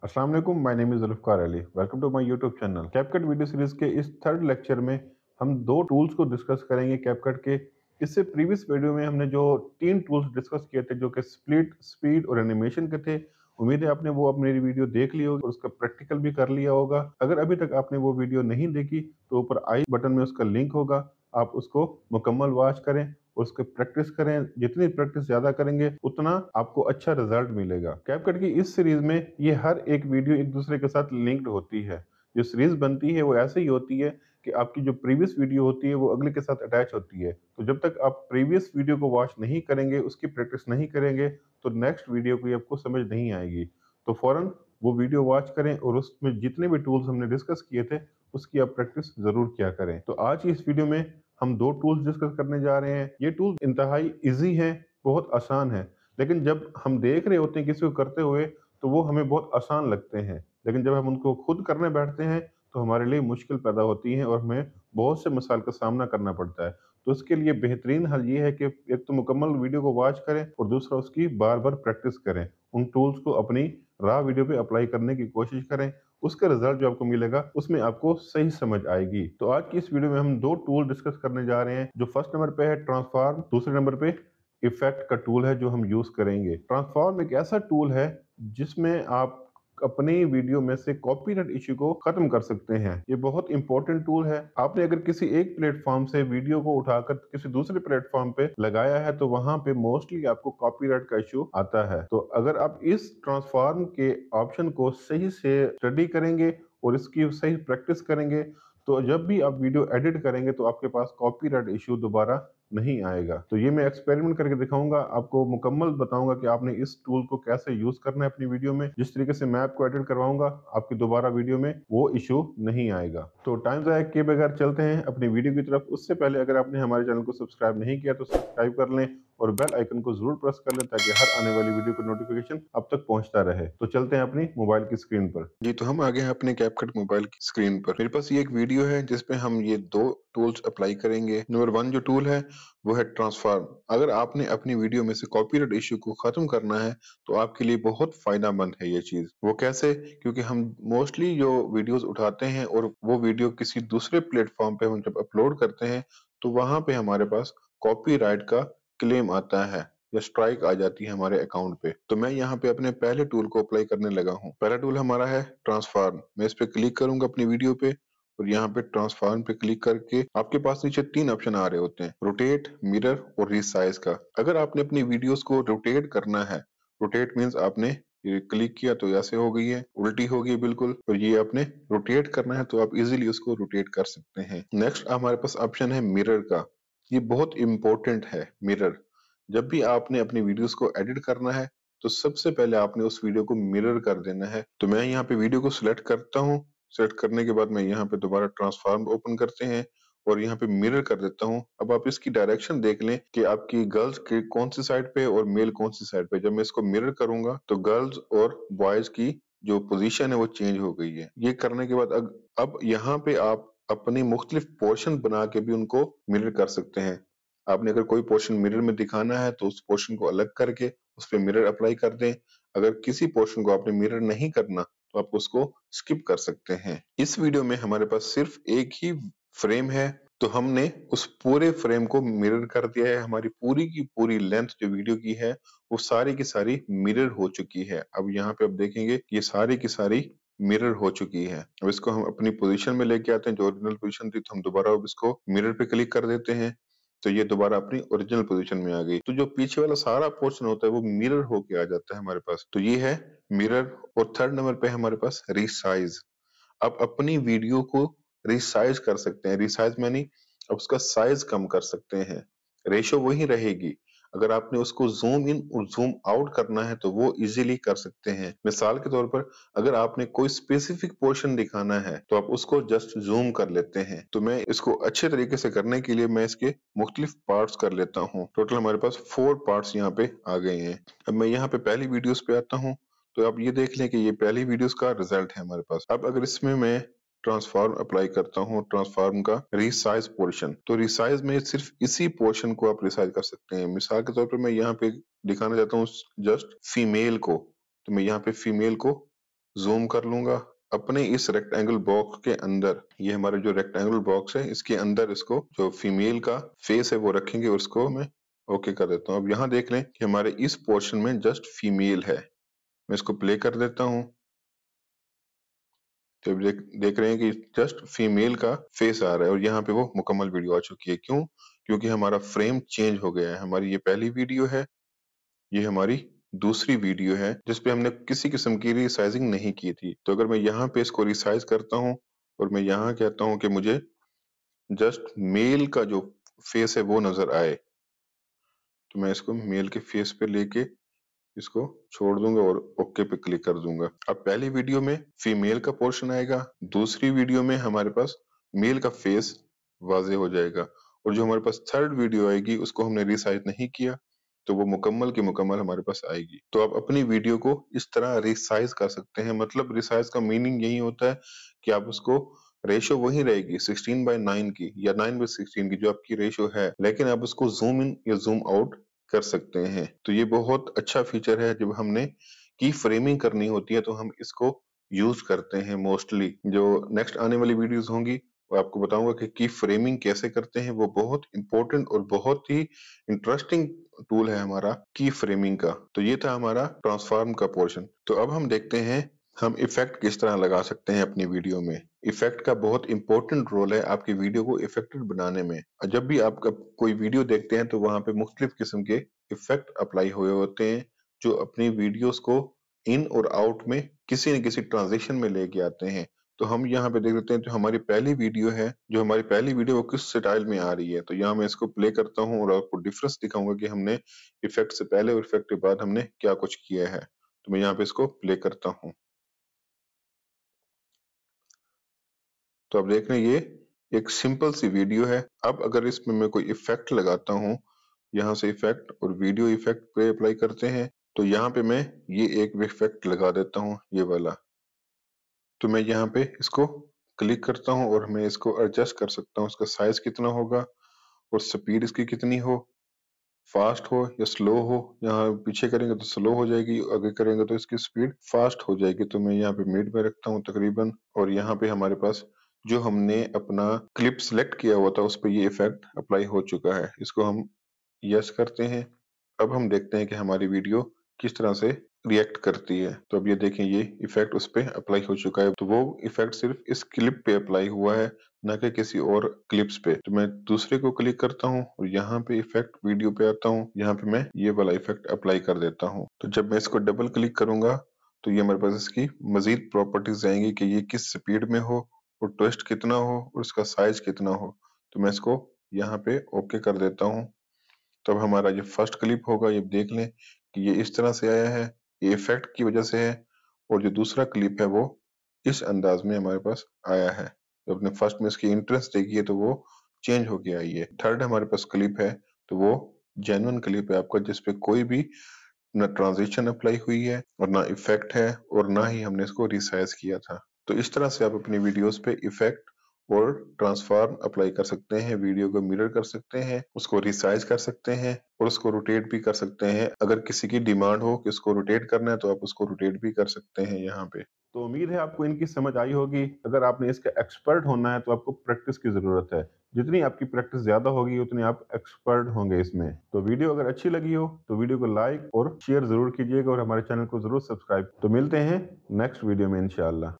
अस्सलाम वालेकुम, my name is Zulfiqar Ali. Welcome to my YouTube channel. CapCut video series के इस थर्ड लेक्चर में हम 2 टूल्स को डिस्कस करेंगे कैपकट के। इससे प्रीवियस वीडियो में हमने जो 3 टूल्स डिस्कस किए थे जो कि स्प्लिट, स्पीड और एनिमेशन के थे। उम्मीद है आपने वो मेरी वीडियो देख ली होगी और उसका प्रैक्टिकल भी कर लिया होगा। अगर अभी तक आपने वो वीडियो नहीं देखी तो ऊपर आई बटन में उसका लिंक होगा, आप उसको मुकम्मल वॉच करें, उसकी प्रैक्टिस करें। जितनी प्रैक्टिस ज़्यादा करेंगे उतना आपको अच्छा रिजल्ट मिलेगा। कैपकट की इस सीरीज में ये हर एक वीडियो एक दूसरे के साथ लिंक्ड होती है। जो सीरीज बनती है वो ऐसे ही होती है कि आपकी जो प्रीवियस वीडियो होती है वो अगले के साथ अटैच होती है। तो जब तक आप प्रीवियस वीडियो को वॉच नहीं करेंगे, उसकी प्रैक्टिस नहीं करेंगे, तो नेक्स्ट वीडियो की आपको समझ नहीं आएगी। तो फौरन वो वीडियो वॉच करें और उसमें जितने भी टूल्स हमने डिस्कस किए थे उसकी आप प्रैक्टिस ज़रूर किया करें। तो आज की इस वीडियो में हम 2 टूल्स डिस्कस करने जा रहे हैं। ये टूल इंतहाई ईज़ी हैं, बहुत आसान है। लेकिन जब हम देख रहे होते हैं किसी को करते हुए तो वो हमें बहुत आसान लगते हैं। लेकिन जब हम उनको खुद करने बैठते हैं तो हमारे लिए मुश्किल पैदा होती है और हमें बहुत से मसाइल का सामना करना पड़ता है। तो इसके लिए बेहतरीन हल ये है कि एक तो मुकम्मल वीडियो को वॉच करें और दूसरा उसकी बार-बार प्रैक्टिस करें। उन टूल्स को अपनी रॉ वीडियो पे अप्लाई करने की कोशिश करें। उसका रिजल्ट जो आपको मिलेगा उसमें आपको सही समझ आएगी। तो आज की इस वीडियो में हम 2 टूल डिस्कस करने जा रहे हैं। जो फर्स्ट नंबर पे है ट्रांसफॉर्म, दूसरे नंबर पे इफेक्ट का टूल है जो हम यूज करेंगे। ट्रांसफॉर्म एक ऐसा टूल है जिसमें आप अपनी वीडियो में से कॉपीराइट इश्यू को खत्म कर सकते हैं। ये बहुत इंपॉर्टेंट टूल है। आपने अगर किसी एक प्लेटफॉर्म से वीडियो को उठाकर किसी दूसरे प्लेटफॉर्म पे लगाया है तो वहां पे मोस्टली आपको कॉपीराइट का इश्यू आता है। तो अगर आप इस ट्रांसफॉर्म के ऑप्शन को सही से स्टडी करेंगे और इसकी सही प्रैक्टिस करेंगे तो जब भी आप वीडियो एडिट करेंगे तो आपके पास कॉपीराइट इश्यू दोबारा नहीं आएगा। तो ये मैं एक्सपेरिमेंट करके दिखाऊंगा, आपको मुकम्मल बताऊंगा कि आपने इस टूल को कैसे यूज करना है अपनी वीडियो में। जिस तरीके से मैं आपको एडिट करवाऊंगा आपकी दोबारा वीडियो में वो इशू नहीं आएगा। तो टाइम ज़ाया किए बगैर चलते हैं अपनी वीडियो की तरफ। उससे पहले अगर आपने हमारे चैनल को सब्सक्राइब नहीं किया तो सब्सक्राइब कर लें और बेल आइकन को जरूर प्रेस कर लें ताकि हर आने वाली वीडियो का नोटिफिकेशन अब तक पहुंचता रहे। तो चलते हैं अपनी मोबाइल की स्क्रीन पर। जी, तो हम आ गए हैं अपने कैपकट मोबाइल की स्क्रीन पर। मेरे पास ये एक वीडियो है जिसपे हम ये 2 टूल्स अप्लाई करेंगे। नंबर 1 जो टूल है वो है ट्रांसफॉर्म। अगर आपने अपनी वीडियो में से कॉपीराइट इश्यू को खत्म करना है तो आपके लिए बहुत फायदेमंद है ये चीज। वो कैसे? क्योंकि हम मोस्टली जो वीडियोस उठाते हैं और वो वीडियो किसी दूसरे प्लेटफॉर्म पे हम जब अपलोड करते हैं तो वहां पे हमारे पास कॉपीराइट का क्लेम आता है या स्ट्राइक आ जाती है हमारे अकाउंट पे। तो मैं यहाँ पे अपने पहले टूल को अप्लाई करने लगा हूँ। पहला टूल हमारा है ट्रांसफॉर्म। मैं इस पे क्लिक करूंगा अपनी वीडियो पे और यहाँ पे ट्रांसफॉर्म पे क्लिक करके आपके पास नीचे 3 ऑप्शन आ रहे होते हैं, रोटेट, मिरर और रीसाइज का। अगर आपने अपनी वीडियोस को रोटेट करना है, रोटेट मीन्स आपने ये क्लिक किया तो ऐसे हो गई है, उल्टी हो गई बिल्कुल, और ये आपने रोटेट करना है तो आप इजीली उसको रोटेट कर सकते हैं। नेक्स्ट हमारे पास ऑप्शन है मिरर का। ये बहुत इंपॉर्टेंट है मिरर। जब भी आपने अपनी वीडियोस को एडिट करना है तो सबसे पहले आपने उस वीडियो को मिरर कर देना है। तो मैं यहाँ पे वीडियो को सिलेक्ट करता हूँ। सेलेक्ट करने के बाद मैं यहाँ पे दोबारा ट्रांसफॉर्म ओपन करते हैं और यहाँ पे मिरर कर देता हूँ। अब आप इसकी डायरेक्शन देख लें कि आपकी गर्ल्स के कौन सी साइड पे और मेल कौन सी साइड पे। जब मैं इसको मिरर करूंगा तो गर्ल्स और बॉयज की जो पोजीशन है वो चेंज हो गई है। ये करने के बाद अब यहाँ पे आप अपनी मुख्तलिफ पोर्शन बना के भी उनको मिरर कर सकते हैं। आपने अगर कोई पोर्शन मिरर में दिखाना है तो उस पोर्शन को अलग करके उस पे मिरर अप्लाई कर दें। अगर किसी पोर्शन को आपने मिरर नहीं करना तो आप उसको स्किप कर सकते हैं। इस वीडियो में हमारे पास सिर्फ एक ही फ्रेम है तो हमने उस पूरे फ्रेम को मिरर कर दिया है। हमारी पूरी की पूरी लेंथ जो वीडियो की है वो सारी की सारी मिरर हो चुकी है। अब यहाँ पे आप देखेंगे ये सारी की सारी मिरर हो चुकी है। अब इसको हम अपनी पोजीशन में लेके आते हैं, जो ओरिजिनल पोजीशन थी, तो हम दोबारा अब इसको मिरर पे क्लिक कर देते हैं तो ये दोबारा अपनी ओरिजिनल पोजीशन में आ गई। तो जो पीछे वाला सारा पोर्शन होता है वो मिरर होके आ जाता है हमारे पास। तो ये है मिरर। और थर्ड नंबर पे हमारे पास रिसाइज। आप अपनी वीडियो को रिसाइज कर सकते हैं। रिसाइज मानी आप उसका साइज कम कर सकते हैं, रेशो वही रहेगी। अगर आपने उसको जूम इन और जूम आउट करना है तो वो इजीली कर सकते हैं। मिसाल के तौर पर अगर आपने कोई स्पेसिफिक पोर्शन दिखाना है तो आप उसको जस्ट जूम कर लेते हैं। तो मैं इसको अच्छे तरीके से करने के लिए मैं इसके मुख्तलिफ पार्ट्स कर लेता हूँ। टोटल हमारे पास 4 पार्ट्स यहाँ पे आ गए हैं। अब मैं यहाँ पे पहली वीडियोस पे आता हूँ तो आप ये देख लें कि ये पहली वीडियोस का रिजल्ट है हमारे पास। अब अगर इसमें मैं ट्रांसफॉर्म अप्लाई करता हूँ, ट्रांसफॉर्म का रिसाइज पोर्शन, तो रिसाइज में सिर्फ इसी पोर्शन को आप रिसाइज कर सकते हैं। मिसाल के तौर पर मैं यहाँ पे दिखाना चाहता हूँ जस्ट फीमेल को, तो मैं यहाँ पे फीमेल को जूम कर लूंगा अपने इस रेक्टेंगल बॉक्स के अंदर। ये हमारा जो रेक्टेंगल बॉक्स है इसके अंदर इसको जो फीमेल का फेस है वो रखेंगे और इसको मैं ओके कर देता हूँ। अब यहाँ देख लें कि हमारे इस पोर्शन में जस्ट फीमेल है। मैं इसको प्ले कर देता हूँ तो अब देख रहे हैं कि जस्ट फीमेल का फेस आ रहा है और यहाँ पे वो मुकम्मल वीडियो आ चुकी है। क्यों? क्योंकि हमारा फ्रेम चेंज हो गया है। हमारी ये पहली वीडियो है, ये हमारी दूसरी वीडियो है जिसपे हमने किसी किस्म की रिसाइजिंग नहीं की थी। तो अगर मैं यहाँ पे इसको रिसाइज करता हूँ और मैं यहाँ कहता हूँ कि मुझे जस्ट मेल का जो फेस है वो नजर आए, तो मैं इसको मेल के फेस पे लेके इसको छोड़ दूंगा और ओके पे क्लिक कर दूंगा। अब पहली वीडियो में फीमेल का पोर्शन आएगा, दूसरी वीडियो में हमारे पास मेल का फेस वाजे हो जाएगा और जो हमारे पास थर्ड वीडियो आएगी उसको हमने रिसाइज नहीं किया तो वो मुकम्मल की मुकम्मल हमारे पास आएगी। तो आप अपनी वीडियो को इस तरह रिसाइज कर सकते हैं। मतलब रिसाइज का मीनिंग यही होता है कि आप उसको रेशो वही रहेगी 16:9 की या 9:16 की जो आपकी रेशो है, लेकिन आप उसको जूम इन या जूम आउट कर सकते हैं। तो ये बहुत अच्छा फीचर है। जब हमने की फ्रेमिंग करनी होती है तो हम इसको यूज करते हैं मोस्टली। जो नेक्स्ट आने वाली वीडियोस होंगी वो आपको बताऊंगा कि की फ्रेमिंग कैसे करते हैं। वो बहुत इंपॉर्टेंट और बहुत ही इंटरेस्टिंग टूल है हमारा की फ्रेमिंग का। तो ये था हमारा ट्रांसफॉर्म का पोर्शन। तो अब हम देखते हैं हम इफेक्ट किस तरह लगा सकते हैं अपनी वीडियो में। इफेक्ट का बहुत इंपॉर्टेंट रोल है आपकी वीडियो को इफेक्टिव बनाने में। जब भी आप कोई वीडियो देखते हैं तो वहां पे मुख्तलिफ किस्म के इफेक्ट अप्लाई हुए होते हैं जो अपनी वीडियोस को इन और आउट में किसी न किसी ट्रांजिशन में लेके आते हैं। तो हम यहाँ पे देख लेते हैं जो हमारी पहली वीडियो है, जो हमारी पहली वीडियो वो किस स्टाइल में आ रही है। तो यहाँ मैं इसको प्ले करता हूँ और आपको डिफरेंस दिखाऊंगा कि हमने इफेक्ट से पहले और इफेक्ट के बाद हमने क्या कुछ किया है। तो मैं यहाँ पे इसको प्ले करता हूँ। तो आप देख रहे हैं ये एक सिंपल सी वीडियो है। अब अगर इसमें मैं कोई इफेक्ट लगाता हूँ, यहाँ से इफेक्ट और वीडियो इफेक्ट पे अप्लाई करते हैं, तो यहाँ पे मैं ये एक इफेक्ट लगा देता हूँ, ये वाला। तो मैं यहाँ पे इसको क्लिक करता हूँ और मैं इसको एडजस्ट कर सकता हूँ, इसका साइज कितना होगा और स्पीड इसकी कितनी हो, फास्ट हो या स्लो हो। यहाँ पीछे करेंगे तो स्लो हो जाएगी, आगे करेंगे तो इसकी स्पीड फास्ट हो जाएगी। तो मैं यहाँ पे मिड में रखता हूँ तकरीबन, और यहाँ पे हमारे पास जो हमने अपना क्लिप सिलेक्ट किया हुआ था उस पर ये इफेक्ट अप्लाई हो चुका है। इसको हम यस करते हैं। अब हम देखते हैं कि हमारी वीडियो किस तरह से रिएक्ट करती है। तो अब ये देखें ये इफेक्ट उस पे अप्लाई हो चुका है। तो वो इफेक्ट सिर्फ इस क्लिप पे अप्लाई हुआ है, ना कि किसी और क्लिप्स पे। तो मैं दूसरे को क्लिक करता हूँ और यहाँ पे इफेक्ट वीडियो पे आता हूँ, यहाँ पे मैं ये वाला इफेक्ट अप्लाई कर देता हूँ। तो जब मैं इसको डबल क्लिक करूंगा तो ये हमारे पास इसकी मजीद प्रॉपर्टीज आएंगी कि ये किस स्पीड में हो और ट्विस्ट कितना हो और इसका साइज कितना हो। तो मैं इसको यहाँ पे ओके कर देता हूँ। तब हमारा जो फर्स्ट क्लिप होगा ये देख लें कि ये इस तरह से आया है, ये इफेक्ट की वजह से है। और जो दूसरा क्लिप है वो इस अंदाज में हमारे पास आया है। जब आपने फर्स्ट में इसकी इंट्रेंस देखी है तो वो चेंज हो गया। ये थर्ड हमारे पास क्लिप है तो वो जेन्युइन क्लिप है आपका, जिसपे कोई भी ना ट्रांजिशन अप्लाई हुई है और ना इफेक्ट है और ना ही हमने इसको रिसाइज किया था। तो इस तरह से आप अपनी वीडियोस पे इफेक्ट और ट्रांसफॉर्म अप्लाई कर सकते हैं, वीडियो को मिरर कर सकते हैं, उसको रिसाइज कर सकते हैं और उसको रोटेट भी कर सकते हैं। अगर किसी की डिमांड हो कि उसको रोटेट करना है तो आप उसको रोटेट भी कर सकते हैं यहाँ पे। तो उम्मीद है आपको इनकी समझ आई होगी। अगर आपने इसका एक्सपर्ट होना है तो आपको प्रैक्टिस की जरूरत है। जितनी आपकी प्रैक्टिस ज्यादा होगी उतनी आप एक्सपर्ट होंगे इसमें। तो वीडियो अगर अच्छी लगी हो तो वीडियो को लाइक और शेयर जरूर कीजिएगा और हमारे चैनल को जरूर सब्सक्राइब। तो मिलते हैं नेक्स्ट वीडियो में इंशाल्लाह।